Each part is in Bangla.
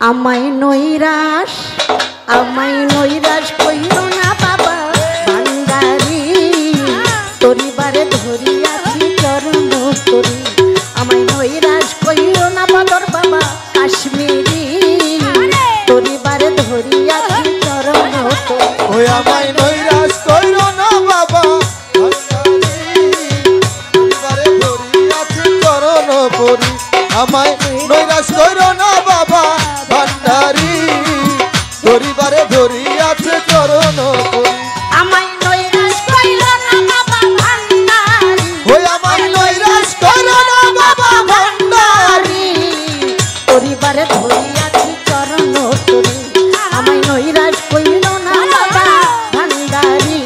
আমায় নৈরাশ কইরো না বাবা ভান্ডারি তোরি বারে ধরিয়াছি চরণ তোরি আমায় নৈরাশ কইরো না বদর বাবা কাশ্মীরি তোরি বারে ধরিয়াছি চরণ তোরি ওই আমায় নৈরাশ কইরো না বাবা ভান্ডারি ধরিয়াছি চরণ তোরি আমায় নৈরাশ কইরো না বাবা ভান্ডারি ধরিবারে ধরিয়াছে চরণ তোরি আমায় নৈরাশ কইরো না বাবা ভান্ডারি ওই আমায় নৈরাশ কইরো না বাবা ভান্ডারি পরিবারে ধরিয়াছি চরণ তোরি আমায় নৈরাশ কইরো না বাবা ভান্ডারি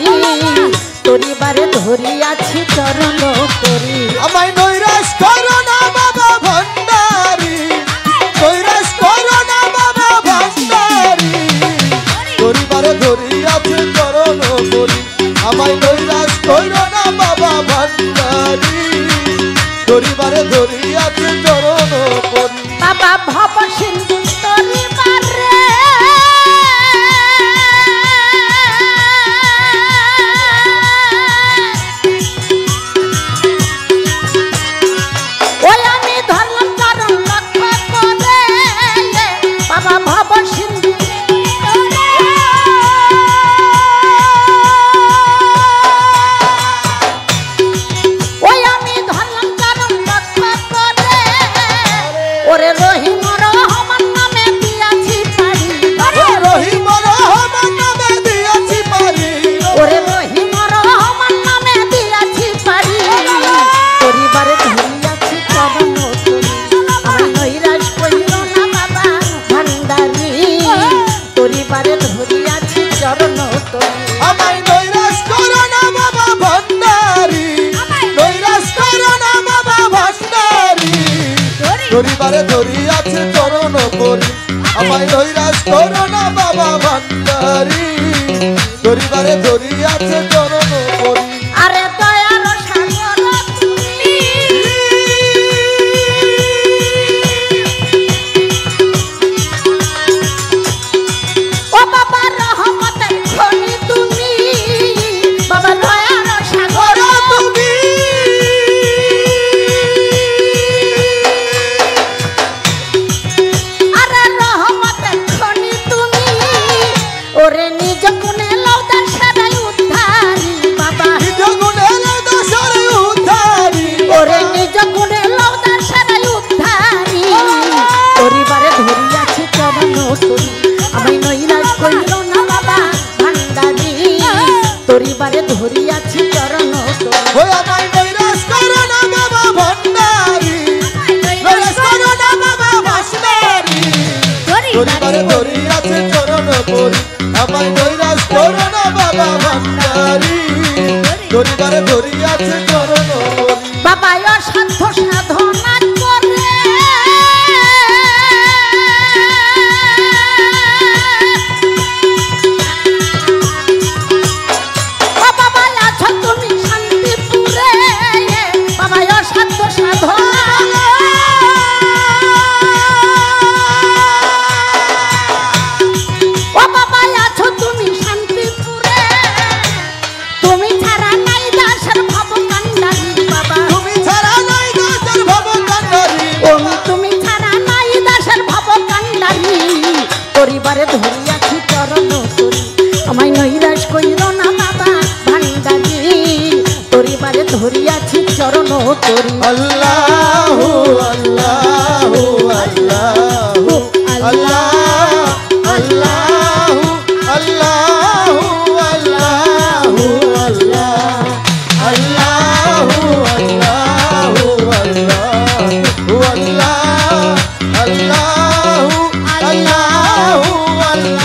পরিবারে ধরিয়াছি চরণ তোরি আমায় নৈরাশ কইরো না বাবা ভান্ডারি নৈরাশ কইরো না বাবা ভান্ডারি ধরিবারে ধরিয়াছে চরণ তোরি আমায় নৈরাশ কইরো না বাবা ভান্ডারি ধরিবারে ধরিয়াছে চরণ তোরি বাবা ভব সিন্ধু তোরি বারে ওই আমি ধরলাম চরণ লক্ষ্য করে বাবা ভব সিন্ধু ওই আমি ধরলাম চরণ লক্ষ্য করে ওরে রহিম রহমান নামে দিয়াছি পারি রহিম রহমান নামে দিয়াছি পারি ওরে রহিম রহমান নামে দিয়াছি পারি পরিবারে ধরিয়াছি চরণ তোরি আমায় নৈরাশ কইরো না বাবা ভান্ডারি পরিবারে ধরিয়াছি চরণ তোরি আমায় নৈরাশ করো না বাবা ভান্ডারি নৈরাশ করো না বাবা ভান্ডারি ধরিবারে ধরিয়াছে চরণ তোরি আমায় নৈরাশ করো না বাবা ভান্ডারি ধরিবারে ধরিয়াছে চরণ তোরি আরে দয়ার সাগর তুমি ও বাবা রহমতের খনি তুমি বাবা দয়ার সাগর তুমি আরে রহমতের খনি তুমি ওরে নিজ গুণে লওদার সারাই উদ্ধারি বাবা নিজ গুণে দশরে উদ্ধারি ওরে নিজ গুণে লওদার সারাই উদ্ধারি পরিবারে ধরিয়াছি চরণ তোরি আমায় নৈরাশ কইরো না বাবা ভান্ডারি পরিবারে ধরিয়াছি চরণ তোরি ওই আমায় নৈরাশ করো না বাবা ভান্ডারি নৈরাশ করো না বাবা ভান্ডারি ধরিবারে ধরিয়াছে চরণ তোরি আমায় নৈরাশ করো না বাবা ভান্ডারি ধরিবারে ধরিয়াছে চরণ তোরি বাবা অসাধ্য সাধনা করে ও বাবা আছো তুমি শান্তিপুরে বাবা অসাধ্য সাধনা ও বাবা আছো তুমি শান্তিপুরে তুমি ছাড়া নাই দাসের ভব কান্ডারি বাবা তুমি ছাড়া নাই দাসের ভব কান্ডারি তুমি ছাড়া নাই দাসের ভব কান্ডারি পরিবারে ধরিয়াছি চরণ তোরি আমায় নৈরাশ কইরো না বাবা ভান্ডারি পরিবারে ধরিয়াছি চরণ তোরি আল্লাহু আল্লাহু আল্লাহু আল্লাহ আল্লাহু আল্লাহু আল্লাহু আল্লাহ আল্লাহু আল্লাহু আল্লাহু আল্লাহ আল্লাহু আল্লাহু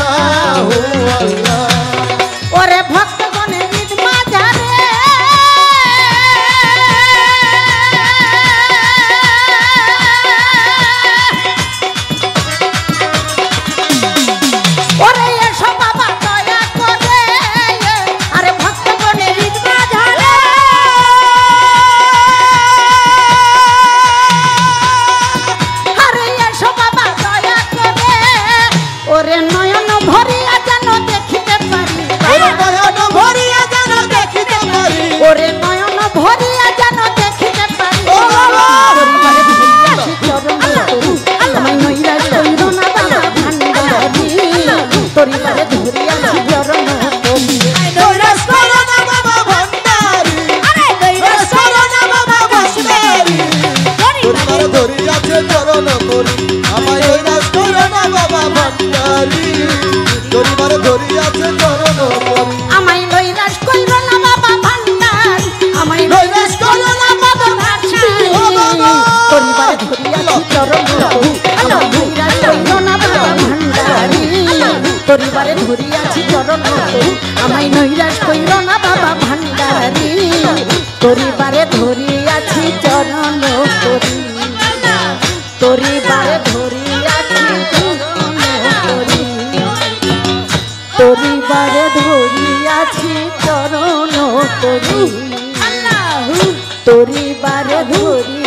ধরিয়াছে চরণ করি আমায় নৈরাশ কইর না বাবা ভান্ডার আমায় নৈরাশ করো না বাবা ভান্ডার পরিবার ধরিয়াছি চরণ আমায় নৈরাশ কইর না বাবা ভান্ডারি পরিবারে ধরিয়াছি চরণ আমায় নৈরাশ কইর না বাবা ভান্ডারি পরিবারে ধরিয়াছি চরণ করি পরিবারে ধরিয়াছি চরণ করি পরিবারে ধরিয়াছি চরণ করি পরিবারে ধরি